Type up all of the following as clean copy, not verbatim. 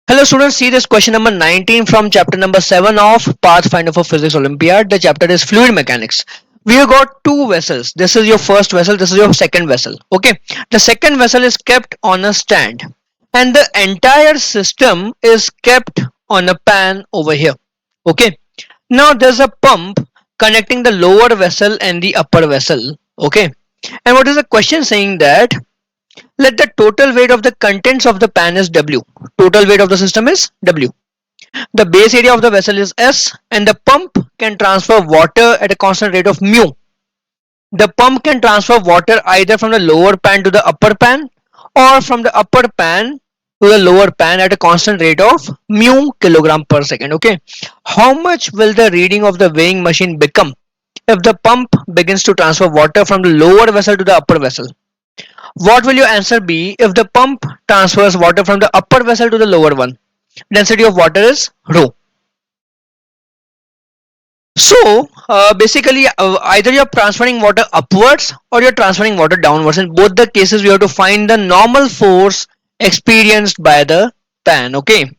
Hello students, see this question number 19 from chapter number 7 of Pathfinder for Physics Olympiad. The chapter is Fluid Mechanics. We have got two vessels. This is your first vessel, this is your second vessel. Okay. The second vessel is kept on a stand and the entire system is kept on a pan over here. Okay. Now there's a pump connecting the lower vessel and the upper vessel. Okay. And what is the question saying that let the total weight of the contents of the pan is W. Total weight of the system is W. The base area of the vessel is S and the pump can transfer water at a constant rate of mu. The pump can transfer water either from the lower pan to the upper pan or from the upper pan to the lower pan at a constant rate of mu kilogram per second. Okay. How much will the reading of the weighing machine become if the pump begins to transfer water from the lower vessel to the upper vessel? What will your answer be if the pump transfers water from the upper vessel to the lower one? Density of water is rho. So basically either you're transferring water upwards or you're transferring water downwards. In both the cases we have to find the normal force experienced by the pan. Okay.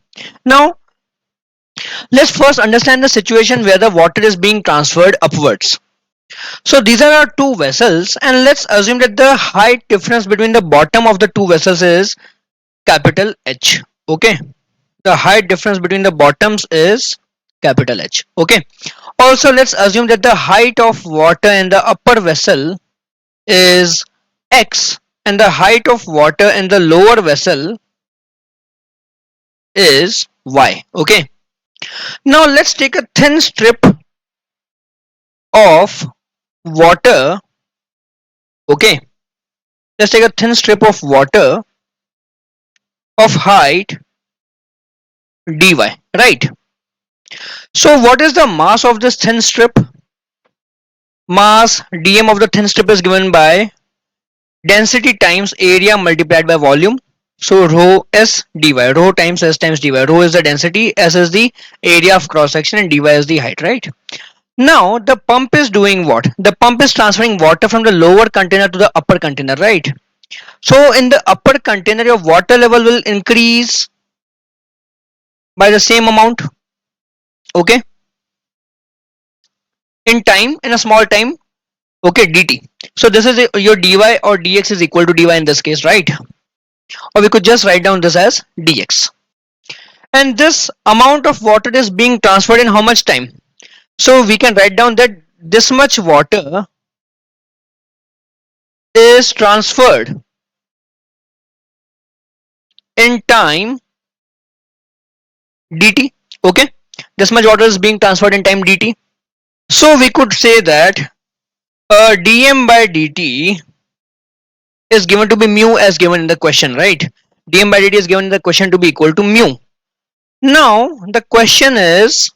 Now let's first understand the situation where the water is being transferred upwards. So these are our two vessels and let's assume that the height difference between the bottom of the two vessels is capital H. Okay. The height difference between the bottoms is capital H. Okay. Also let's assume that the height of water in the upper vessel is X and the height of water in the lower vessel is Y. Okay. Now let's take a thin strip of water. Okay. Let's take a thin strip of water of height dy. Right. So what is the mass of this thin strip? Mass dm of the thin strip is given by density times area multiplied by volume. So rho s dy, rho times s times dy. Rho is the density, s is the area of cross section and dy is the height, right? Now the pump is doing what? The pump is transferring water from the lower container to the upper container, right? So in the upper container your water level will increase by the same amount. Okay. In time, in a small time. Okay, dt. So this is your dy or dx is equal to dy in this case, right? Or we could just write down this as dx. And this amount of water is being transferred in how much time? So we can write down that this much water is transferred in time dt. Okay, this much water is being transferred in time dt. So we could say that dm by dt is given to be mu as given in the question, right? Dm by dt is given in the question to be equal to mu. Now the question is,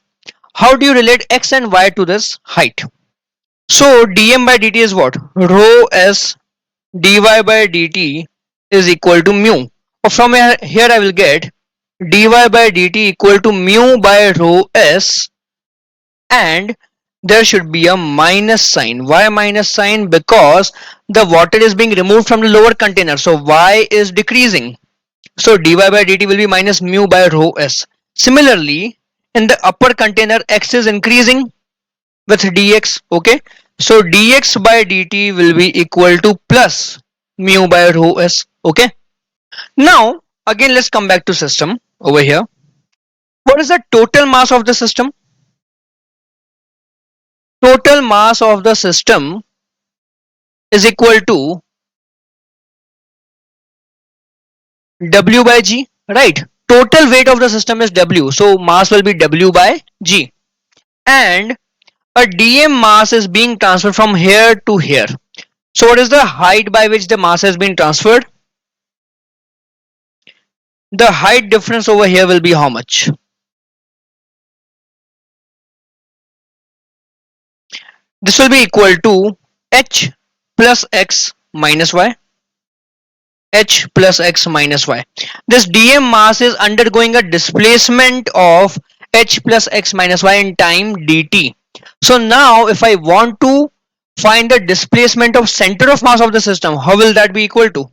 how do you relate x and y to this height? So dm by dt is what? Rho s dy by dt is equal to mu. From here I will get dy by dt equal to mu by rho s, and there should be a minus sign. Why minus sign? Because the water is being removed from the lower container, so y is decreasing. So dy by dt will be minus mu by rho s. Similarly, in the upper container x is increasing with dx. Okay, so dx by dt will be equal to plus mu by rho s. Okay. Now again let's come back to system over here. What is the total mass of the system? Total mass of the system is equal to W by G, right? Total weight of the system is W, so mass will be W by G, and a dm mass is being transferred from here to here. So what is the height by which the mass has been transferred? The height difference over here will be how much? This will be equal to h plus x minus y. H plus x minus y. This dm mass is undergoing a displacement of h plus x minus y in time dt. So now if I want to find the displacement of center of mass of the system, how will that be equal to?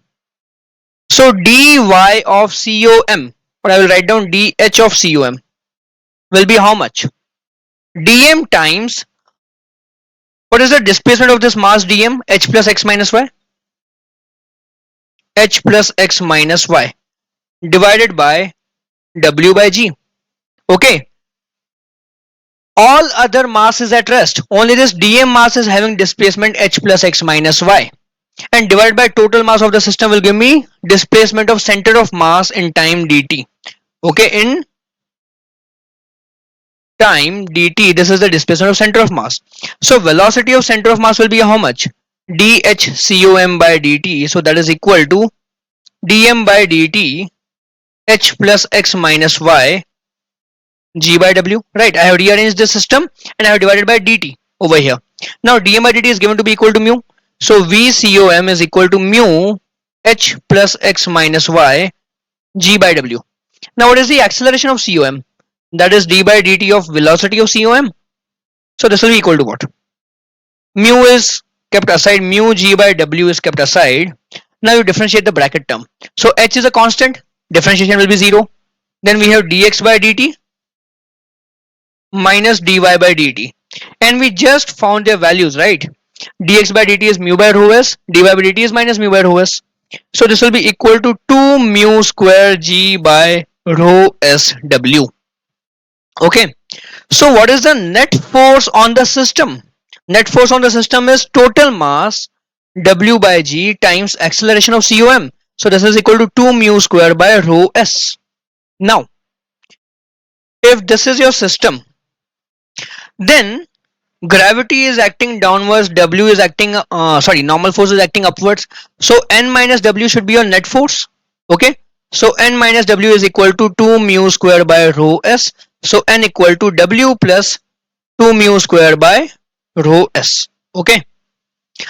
So dy of com or I will write down dH of cum will be how much? dm times, what is the displacement of this mass dm? H plus x minus y. H plus x minus y divided by w by g. Okay, all other mass is at rest, only this dm mass is having displacement h plus x minus y, and divided by total mass of the system will give me displacement of center of mass in time dt. Okay, in time dt, this is the displacement of center of mass. So velocity of center of mass will be how much? dh by dt, so that is equal to dm by dt h plus x minus y g by w. Right, I have rearranged the system and I have divided by dt over here. Now dm by dt is given to be equal to mu, so vcom is equal to mu h plus x minus y g by w. Now what is the acceleration of com? That is d by dt of velocity of com. So this will be equal to what? Mu is kept aside, mu g by w is kept aside. Now you differentiate the bracket term. So h is a constant, differentiation will be 0. Then we have dx by dt minus dy by dt, and we just found their values, right? Dx by dt is mu by rho s, dy by dt is minus mu by rho s. So this will be equal to 2 mu square g by rho s w. Okay, so what is the net force on the system? Net force on the system is total mass w by g times acceleration of com. So this is equal to 2 mu square by rho s. Now if this is your system, then gravity is acting downwards, w is acting normal force is acting upwards, so n minus w should be your net force. Okay, so n minus w is equal to 2 mu square by rho s, so n equal to w plus 2 mu square by rho s. Okay,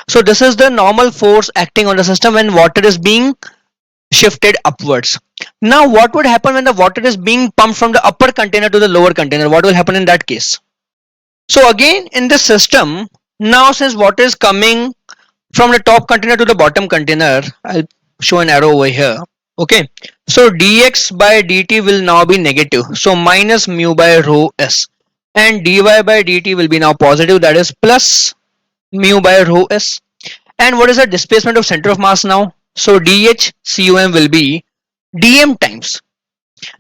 so this is the normal force acting on the system when water is being shifted upwards. Now what would happen when the water is being pumped from the upper container to the lower container? What will happen in that case? So again in this system, now since water is coming from the top container to the bottom container, I'll show an arrow over here. Okay, so dx by dt will now be negative, so minus mu by rho s, and dy by dt will be now positive, that is plus mu by rho s. And what is the displacement of center of mass now? So dh cum will be dm times.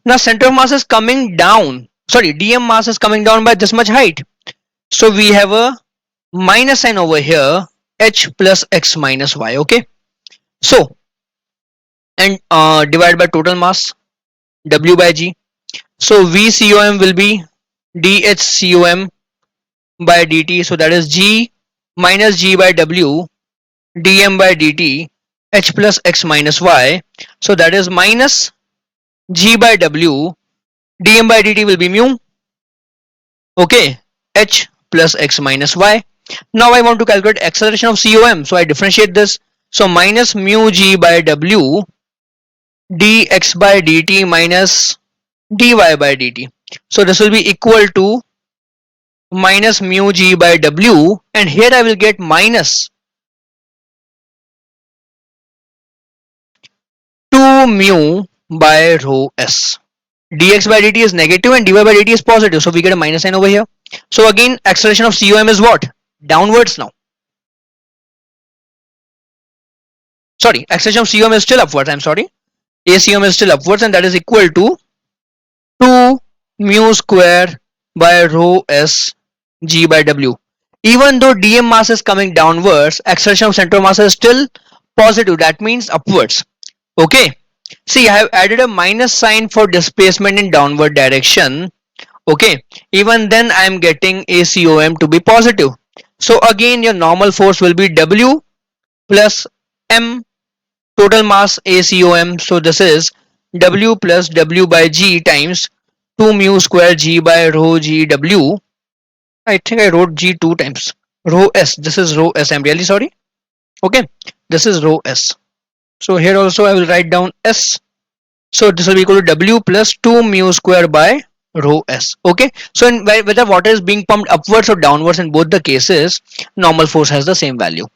Now center of mass is coming down, sorry, dm mass is coming down by this much height, so we have a minus sign over here, h plus x minus y. Okay, so and divided by total mass w by g, so vcom will be dhcom by dt, so that is g minus g by w dm by dt h plus x minus y, so that is minus g by w dm by dt will be mu. Okay, h plus x minus y. Now I want to calculate acceleration of com, so I differentiate this, so minus mu g by w dx by dt minus dy by dt, so this will be equal to minus mu g by w, and here I will get minus 2 mu by rho s. Dx by dt is negative and dy by dt is positive, so we get a minus sign over here. So again acceleration of com is what? Downwards now. Sorry, acceleration of com is still upwards, I'm sorry. acom is still upwards, and that is equal to 2 mu square by rho s g by w. Even though dm mass is coming downwards, acceleration of center of mass is still positive, that means upwards. Okay, see I have added a minus sign for displacement in downward direction. Okay, even then I am getting acom to be positive. So again your normal force will be w plus m total mass acom, so this is w plus w by g times 2 mu square g by rho g w. I think I wrote g two times. Rho s, this is rho s, I'm really sorry. Okay, this is rho s, so here also I will write down s, so this will be equal to w plus 2 mu square by rho s. Okay, so in whether water is being pumped upwards or downwards, in both the cases normal force has the same value.